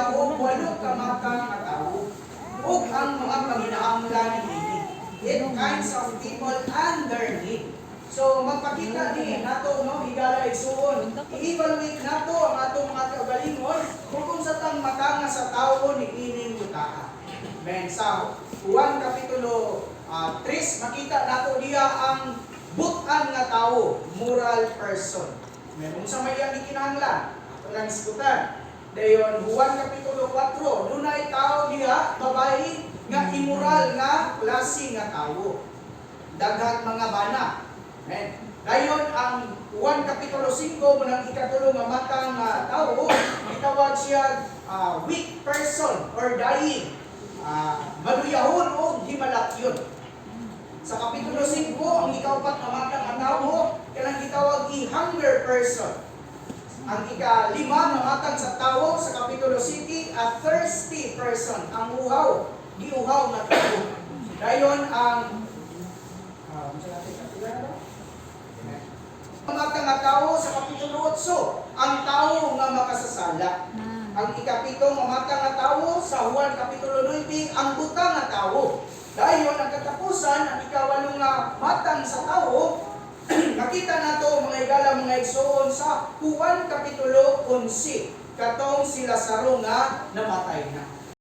siya og 8 ka matang nga tawo. Ug ang mga panginahanglan niini. It kinds of people and their need. So magpakita ni nato no higala igsuon. I-evaluate nato ang atong mga kaugalingon kung sa tang matanga sa tawo ni ining butaha. Men sa Juan kapitulo 3 makita nato diya ang butan nga tawo, moral person. Men unsa may ang gikinahanglan? Ato lang isgutan. Dayon Juan kapitulo 4 dunay tawo diha babayi nga immoral nga klase nga tawo. Daghan mga bana. Amen. Dayon ang Juan kapitulo 5 munang ikatulo nga matang tawo gitawag siya weak person or dying. Maluyahon o himalakyon. Sa kapitulo 5 ang ikaupat nga matang tawo kanang gitawag hunger person. Ang ika-5 nga matang sa tawo sa kapitulo 7 a thirsty person, ang uhaw, giuhaw nga tawo. Dayon ang mga nga tawo sa kapitulo 8, ang tawo nga makasasala. Ang ikapito nga matang nga tawo sa Juan kapitulo 9, ang butang nga tawo. Dayon ang katapusan, ang ikawalo nga matang sa tawo, nakita nato mga igala mga igsoon sa Juan kapitulo 11, katong si Lazaro nga namatay na.